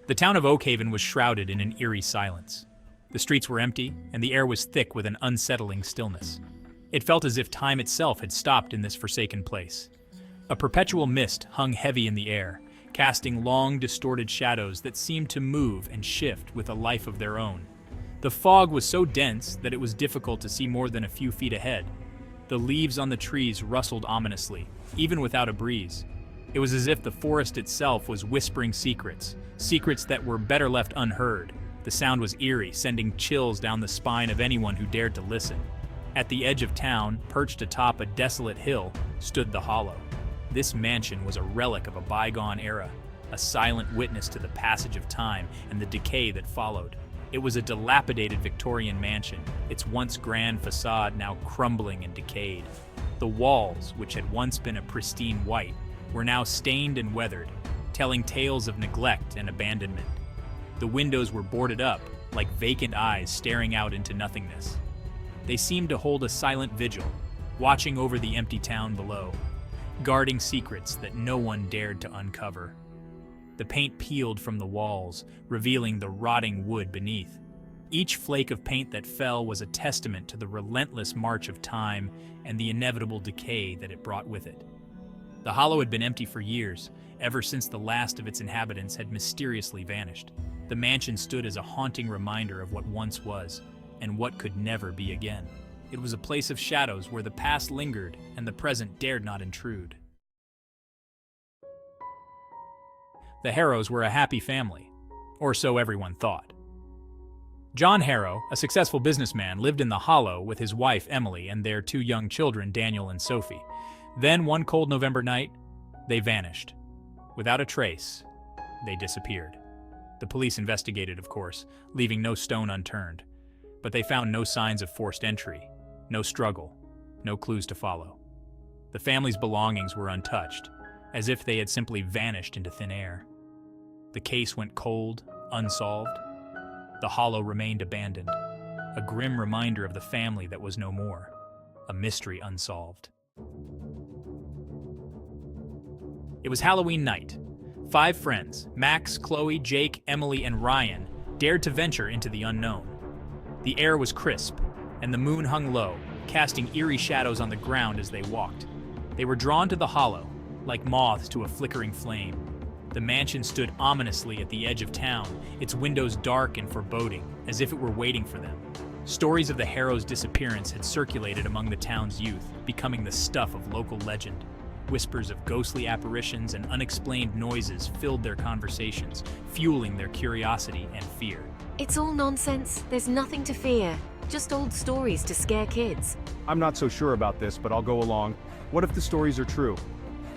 The town of Oakhaven was shrouded in an eerie silence. The streets were empty, and the air was thick with an unsettling stillness. It felt as if time itself had stopped in this forsaken place. A perpetual mist hung heavy in the air, casting long, distorted shadows that seemed to move and shift with a life of their own. The fog was so dense that it was difficult to see more than a few feet ahead. The leaves on the trees rustled ominously, even without a breeze. It was as if the forest itself was whispering secrets, secrets that were better left unheard. The sound was eerie, sending chills down the spine of anyone who dared to listen. At the edge of town, perched atop a desolate hill, stood the Hollow. This mansion was a relic of a bygone era, a silent witness to the passage of time and the decay that followed. It was a dilapidated Victorian mansion, its once grand facade now crumbling and decayed. The walls, which had once been a pristine white, were now stained and weathered, telling tales of neglect and abandonment. The windows were boarded up, like vacant eyes staring out into nothingness. They seemed to hold a silent vigil, watching over the empty town below, guarding secrets that no one dared to uncover. The paint peeled from the walls, revealing the rotting wood beneath. Each flake of paint that fell was a testament to the relentless march of time and the inevitable decay that it brought with it. The Hollow had been empty for years, ever since the last of its inhabitants had mysteriously vanished. The mansion stood as a haunting reminder of what once was, and what could never be again. It was a place of shadows where the past lingered and the present dared not intrude. The Harrows were a happy family, or so everyone thought. John Harrow, a successful businessman, lived in the Hollow with his wife Emily and their two young children, Daniel and Sophie. Then, one cold November night, they vanished. Without a trace, they disappeared. The police investigated, of course, leaving no stone unturned. But they found no signs of forced entry, no struggle, no clues to follow. The family's belongings were untouched, as if they had simply vanished into thin air. The case went cold, unsolved. The Hollow remained abandoned, a grim reminder of the family that was no more, a mystery unsolved. It was Halloween night. 5 friends, Max, Chloe, Jake, Emily, and Ryan, dared to venture into the unknown. The air was crisp, and the moon hung low, casting eerie shadows on the ground as they walked. They were drawn to the Hollow, like moths to a flickering flame. The mansion stood ominously at the edge of town, its windows dark and foreboding, as if it were waiting for them. Stories of the Harrow's disappearance had circulated among the town's youth, becoming the stuff of local legend. Whispers of ghostly apparitions and unexplained noises filled their conversations, fueling their curiosity and fear. It's all nonsense. There's nothing to fear. Just old stories to scare kids. I'm not so sure about this, but I'll go along. What if the stories are true?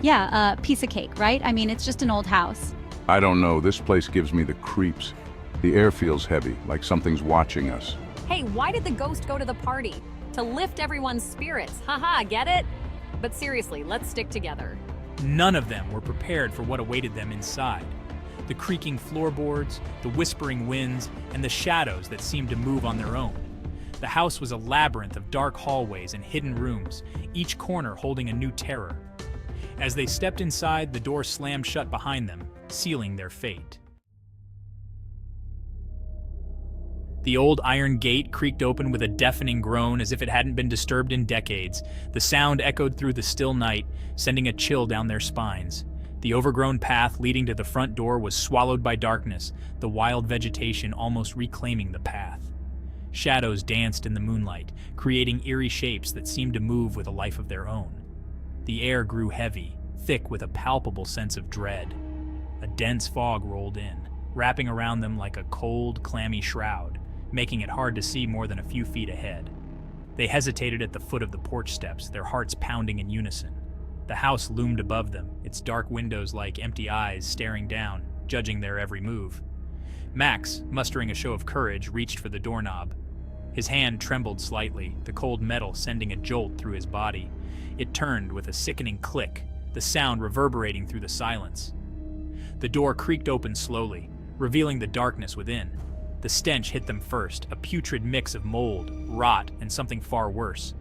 Yeah, piece of cake, right? I mean, it's just an old house. I don't know, this place gives me the creeps. The air feels heavy, like something's watching us. Hey, why did the ghost go to the party? To lift everyone's spirits, haha, get it? But seriously, let's stick together. None of them were prepared for what awaited them inside. The creaking floorboards, the whispering winds, and the shadows that seemed to move on their own. The house was a labyrinth of dark hallways and hidden rooms, each corner holding a new terror. As they stepped inside, the door slammed shut behind them, sealing their fate. The old iron gate creaked open with a deafening groan as if it hadn't been disturbed in decades. The sound echoed through the still night, sending a chill down their spines. The overgrown path leading to the front door was swallowed by darkness, the wild vegetation almost reclaiming the path. Shadows danced in the moonlight, creating eerie shapes that seemed to move with a life of their own. The air grew heavy, thick with a palpable sense of dread. A dense fog rolled in, wrapping around them like a cold, clammy shroud, making it hard to see more than a few feet ahead. They hesitated at the foot of the porch steps, their hearts pounding in unison. The house loomed above them, its dark windows like empty eyes staring down, judging their every move. Max, mustering a show of courage, reached for the doorknob. His hand trembled slightly, the cold metal sending a jolt through his body. It turned with a sickening click, the sound reverberating through the silence. The door creaked open slowly, revealing the darkness within. The stench hit them first, a putrid mix of mold, rot, and something far worse.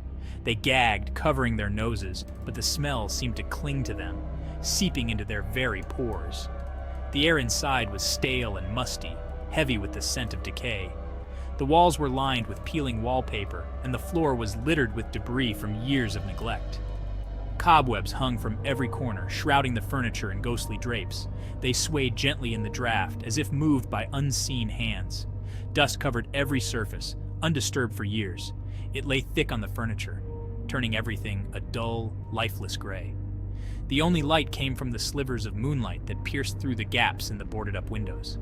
They gagged, covering their noses, but the smell seemed to cling to them, seeping into their very pores. The air inside was stale and musty, heavy with the scent of decay. The walls were lined with peeling wallpaper, and the floor was littered with debris from years of neglect. Cobwebs hung from every corner, shrouding the furniture in ghostly drapes. They swayed gently in the draft, as if moved by unseen hands. Dust covered every surface, undisturbed for years. It lay thick on the furniture, turning everything a dull, lifeless gray. The only light came from the slivers of moonlight that pierced through the gaps in the boarded-up windows.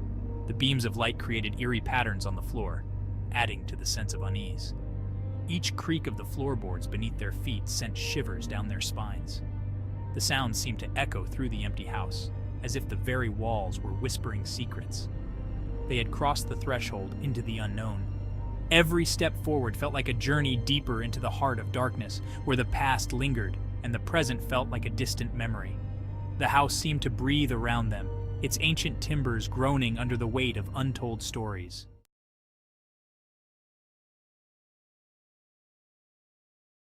The beams of light created eerie patterns on the floor, adding to the sense of unease. Each creak of the floorboards beneath their feet sent shivers down their spines. The sounds seemed to echo through the empty house, as if the very walls were whispering secrets. They had crossed the threshold into the unknown. Every step forward felt like a journey deeper into the heart of darkness, where the past lingered and the present felt like a distant memory. The house seemed to breathe around them, its ancient timbers groaning under the weight of untold stories.